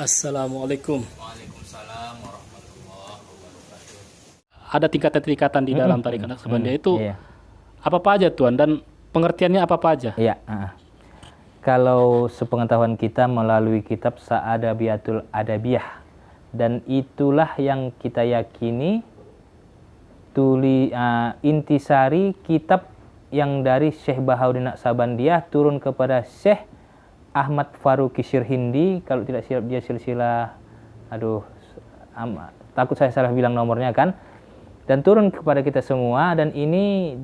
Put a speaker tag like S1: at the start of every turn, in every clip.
S1: Assalamualaikum.
S2: Waalaikumsalam warahmatullahi wabarakatuh.
S1: Ada tingkatan-tingkatan di dalam tarikat Naqsabandiyah itu
S3: Iya.
S1: apa aja Tuan, dan pengertiannya apa aja?
S3: Iya. Kalau sepengetahuan kita melalui kitab Sa'adabiyatul Adabiyah, dan itulah yang kita yakini intisari kitab yang dari Syekh Bahauddin Naqsabandiyah turun kepada Syekh Ahmad Faruqi Syirhindi, kalau tidak silap dia silsilah, takut saya salah bilang nomornya kan, dan turun kepada kita semua, dan ini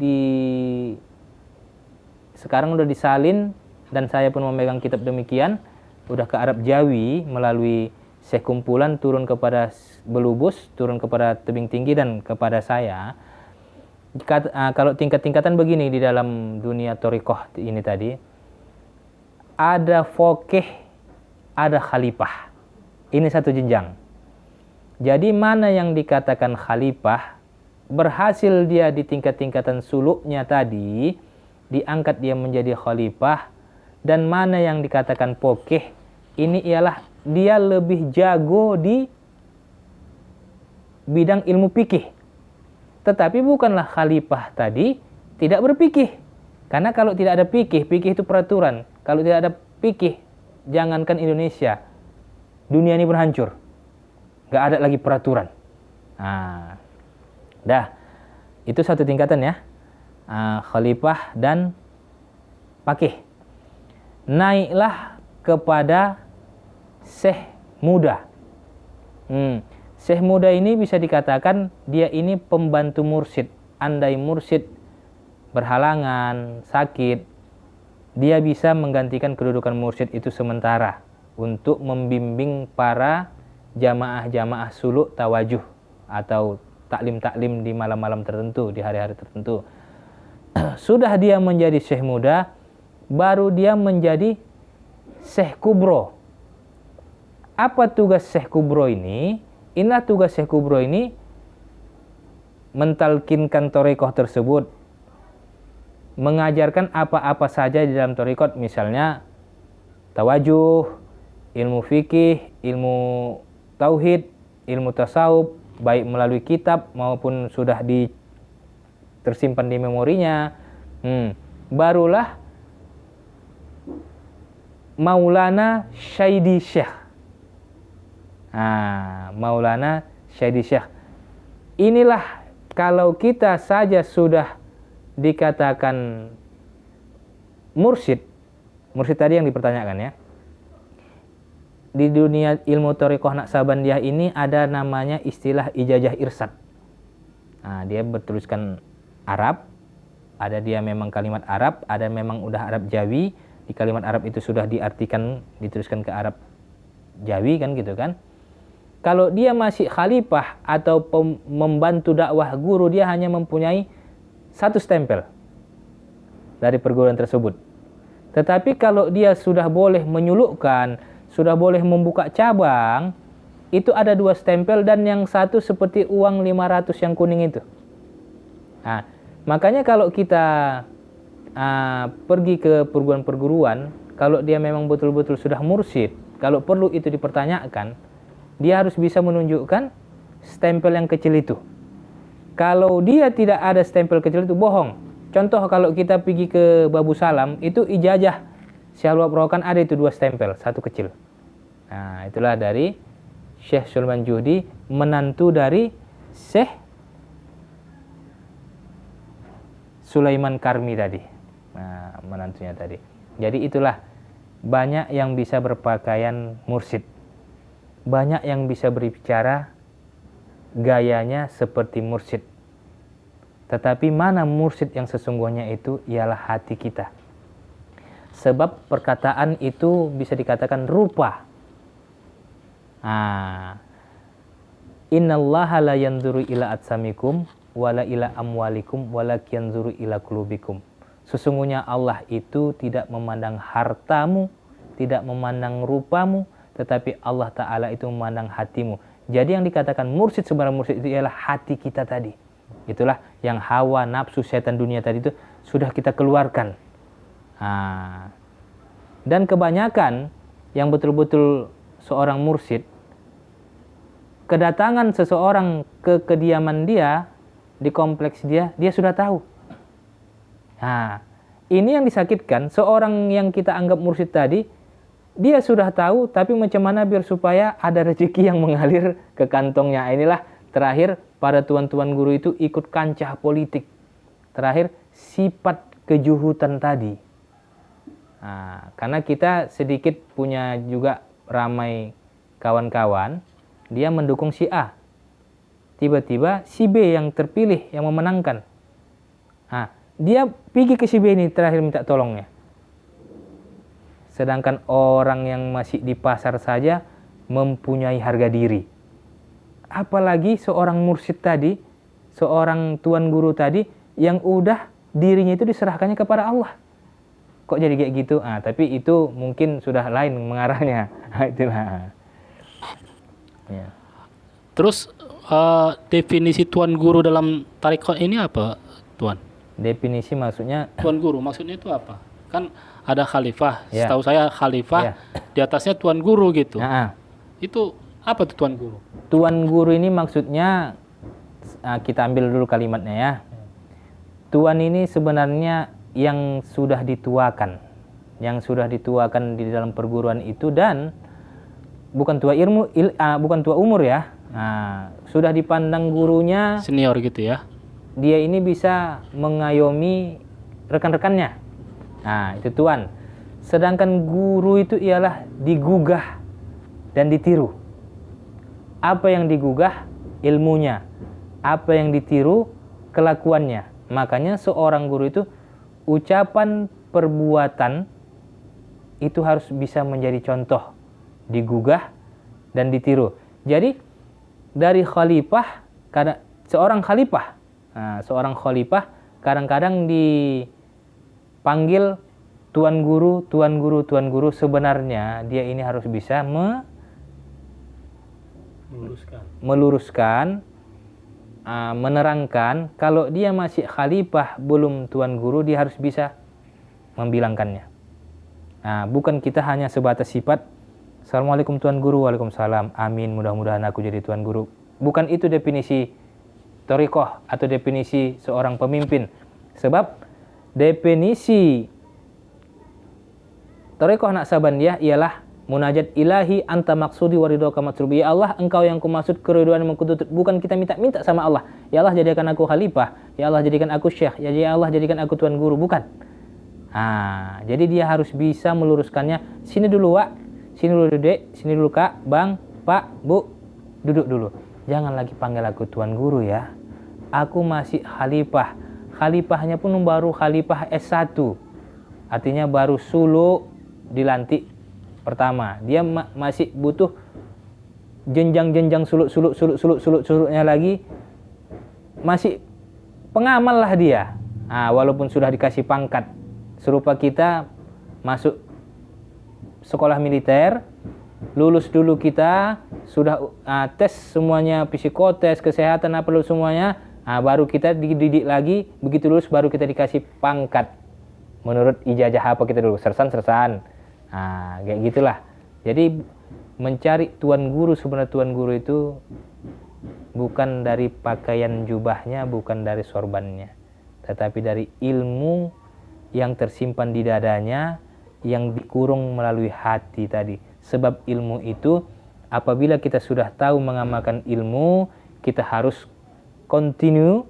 S3: sekarang udah disalin, dan saya pun memegang kitab demikian, udah ke Arab Jawi melalui Syekh kumpulan, turun kepada Belubus, turun kepada Tebing Tinggi, dan kepada saya. Kalau tingkat-tingkatan begini di dalam dunia thariqah ini tadi, ada faqih, ada khalifah. Ini satu jenjang. Jadi mana yang dikatakan khalifah, berhasil dia di tingkat-tingkatan suluknya tadi, diangkat dia menjadi khalifah. Dan mana yang dikatakan faqih, ini ialah dia lebih jago di bidang ilmu fikih. Tetapi bukanlah khalifah tadi tidak berfikih. Karena kalau tidak ada fikih, fikih itu peraturan. Kalau tidak ada fikih, jangankan Indonesia, dunia ini berhancur. Gak ada lagi peraturan. Itu satu tingkatan ya. Khalifah dan fakih. Naiklah kepada Syekh muda. Syekh muda ini bisa dikatakan dia ini pembantu mursyid. Andai mursyid berhalangan, sakit, dia bisa menggantikan kedudukan mursyid itu sementara untuk membimbing para jamaah-jamaah suluk tawajuh atau taklim-taklim di malam-malam tertentu, di hari-hari tertentu. Sudah dia menjadi syekh muda, baru dia menjadi syekh kubro. Apa tugas syekh kubro ini? Inilah tugas syekh kubro ini, mentalkinkan thariqah tersebut, mengajarkan apa-apa saja di dalam thariqat, misalnya tawajuh, ilmu fikih, ilmu tauhid, ilmu tasawuf, baik melalui kitab maupun sudah tersimpan di memorinya. Barulah Maulana Syaidi Syekh. Maulana Syaidi Syekh. Inilah kalau kita saja sudah dikatakan mursyid tadi yang dipertanyakan ya. Di dunia ilmu thariqah Naqsabandiyah ini ada namanya istilah ijazah irsyad. Dia bertuliskan Arab, ada dia memang kalimat Arab, ada memang udah Arab Jawi. Di kalimat Arab itu sudah diartikan, dituliskan ke Arab Jawi kan gitu kan. Kalau dia masih khalifah atau membantu dakwah guru, dia hanya mempunyai satu stempel dari perguruan tersebut. Tetapi kalau dia sudah boleh menyulukkan, sudah boleh membuka cabang, itu ada dua stempel, dan yang satu seperti uang 500 yang kuning itu. Makanya kalau kita pergi ke perguruan-perguruan, kalau dia memang betul-betul sudah mursyid, kalau perlu itu dipertanyakan, dia harus bisa menunjukkan stempel yang kecil itu. Kalau dia tidak ada stempel kecil itu, bohong. Contoh kalau kita pergi ke Babu Salam, itu ijazah Syahruab Rokan ada itu dua stempel, satu kecil. Itulah dari Syekh Sulaiman Juhdi, menantu dari Syekh Sulaiman Karmi tadi. Menantunya tadi. Jadi itulah, banyak yang bisa berpakaian mursyid. Banyak yang bisa berbicara gayanya seperti mursyid. Tetapi mana mursyid yang sesungguhnya itu ialah hati kita. Sebab perkataan itu bisa dikatakan rupa. Innallaha la yanzuru ila atsamikum wala ila amwalikum walakin yanzuru ila qulubikum. Sesungguhnya Allah itu tidak memandang hartamu, tidak memandang rupamu, tetapi Allah Ta'ala itu memandang hatimu. Jadi yang dikatakan mursyid, sebenarnya mursyid itu ialah hati kita tadi. Itulah yang hawa, nafsu, setan dunia tadi itu sudah kita keluarkan. Dan kebanyakan yang betul-betul seorang mursyid, kedatangan seseorang ke kediaman dia, di kompleks dia sudah tahu. Nah, ini yang disakitkan, seorang yang kita anggap mursyid tadi, dia sudah tahu, tapi macam mana biar supaya ada rezeki yang mengalir ke kantongnya. Inilah terakhir, para tuan-tuan guru itu ikut kancah politik. Terakhir, sifat kejuhutan tadi. Nah, karena kita sedikit punya juga ramai kawan-kawan, dia mendukung si A. Tiba-tiba si B yang terpilih, yang memenangkan. Nah, dia pergi ke si B ini terakhir minta tolongnya. Sedangkan orang yang masih di pasar saja mempunyai harga diri. Apalagi seorang mursyid tadi, seorang tuan guru tadi, yang udah dirinya itu diserahkannya kepada Allah. Kok jadi kayak gitu? Tapi itu mungkin sudah lain mengarahnya. Itulah. Ya.
S1: Terus definisi tuan guru dalam tarekat ini apa, Tuan?
S3: Definisi maksudnya,
S1: Tuan guru maksudnya itu apa? Kan ada khalifah.
S3: Ya.
S1: Setahu saya khalifah,
S3: Ya.
S1: di atasnya tuan guru gitu.
S3: Nah,
S1: Itu apa tuh tuan guru?
S3: tuan guru ini maksudnya, kita ambil dulu kalimatnya ya. Tuan ini sebenarnya yang sudah dituakan, di dalam perguruan itu, dan bukan tua bukan tua umur ya. Nah, sudah dipandang gurunya
S1: Senior gitu ya.
S3: dia ini bisa mengayomi rekan-rekannya. Nah, itu tuan. Sedangkan guru itu ialah digugah dan ditiru. Apa yang digugah? Ilmunya. Apa yang ditiru? Kelakuannya. Makanya seorang guru itu ucapan, perbuatan itu harus bisa menjadi contoh, digugah dan ditiru. Jadi dari khalifah, seorang khalifah kadang-kadang dipanggil tuan guru, sebenarnya dia ini harus bisa meluruskan, menerangkan. Kalau dia masih khalifah belum tuan guru, dia harus bisa membilangkannya. Bukan kita hanya sebatas sifat, Assalamualaikum tuan guru, waalaikumsalam, amin, mudah-mudahan aku jadi tuan guru. Bukan itu definisi thariqah atau definisi seorang pemimpin. Sebab definisi thariqah Naqsabandiyah ialah munajat ilahi anta maksudi waridhoka matlubi. Ya Allah, engkau yang kumaksud, keriduan yang kutuntut. Bukan kita minta sama Allah, ya Allah jadikan aku khalifah, ya Allah jadikan aku syekh, ya Allah jadikan aku tuan guru. Bukan. Jadi dia harus bisa meluruskannya. Sini dulu Wak, sini dulu Dek, sini dulu Kak, Bang, Pak, Bu, duduk dulu. Jangan lagi panggil aku tuan guru ya. Aku masih khalifah. Khalifahnya pun baru khalifah S1. Artinya baru suluk dilantik pertama. Dia masih butuh jenjang-jenjang suluknya lagi. Masih pengamal lah dia. Walaupun sudah dikasih pangkat. Serupa kita masuk sekolah militer, lulus dulu kita, sudah tes semuanya, psikotes, kesehatan, apa dulu semuanya, baru kita dididik lagi, begitu lulus baru kita dikasih pangkat. Menurut ijazah apa kita dulu, sersan. Kayak gitulah. Jadi mencari tuan guru, sebenarnya tuan guru itu bukan dari pakaian jubahnya, bukan dari sorbannya, tetapi dari ilmu yang tersimpan di dadanya, yang dikurung melalui hati tadi. Sebab ilmu itu, apabila kita sudah tahu mengamalkan ilmu, kita harus continue,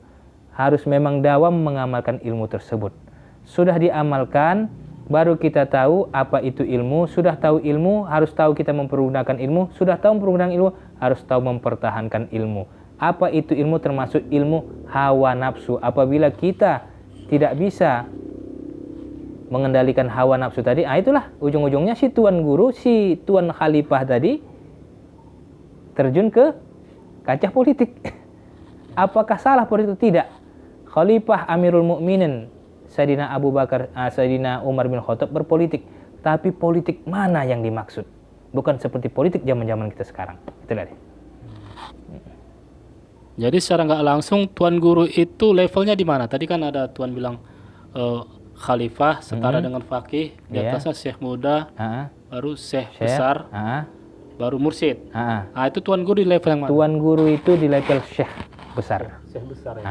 S3: harus memang dawam mengamalkan ilmu tersebut. Sudah diamalkan, baru kita tahu apa itu ilmu. Sudah tahu ilmu, harus tahu kita mempergunakan ilmu. Sudah tahu mempergunakan ilmu, harus tahu mempertahankan ilmu. Apa itu ilmu? Termasuk ilmu hawa nafsu. Apabila kita tidak bisa mengendalikan hawa nafsu tadi, itulah ujung-ujungnya si tuan guru, si tuan khalifah tadi terjun ke kancah politik. Apakah salah politik? Tidak. Khalifah Amirul Mukminin Sayyidina Abu Bakar, Sayyidina Umar bin Khattab berpolitik, tapi politik mana yang dimaksud? Bukan seperti politik zaman-zaman kita sekarang. Itulah dia.
S1: Jadi secara nggak langsung tuan guru itu levelnya di mana? Tadi kan ada tuan bilang khalifah setara dengan faqih, di atasnya syekh muda, baru syekh besar. baru mursyid.
S3: Ah,
S1: Itu tuan guru di level yang mana?
S3: tuan guru itu di level syekh besar.
S1: Syekh besar ya.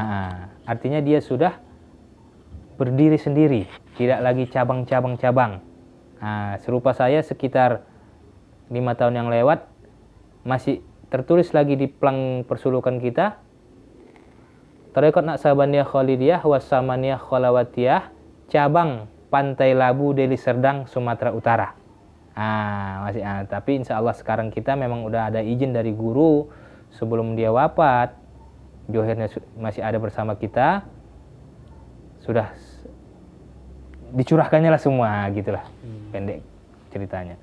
S3: Artinya dia sudah berdiri sendiri, tidak lagi cabang-cabang-cabang. Serupa saya sekitar 5 tahun yang lewat, masih tertulis lagi di plang persulukan kita, Tarekat Naksabaniyah Khalidiyah Wasamaniyah Khalawatiyah, cabang Pantai Labu Deli Serdang Sumatera Utara. Tapi insya Allah sekarang kita memang udah ada izin dari guru sebelum dia wafat, johirnya masih ada bersama kita, sudah dicurahkannya lah semua gitulah, pendek ceritanya.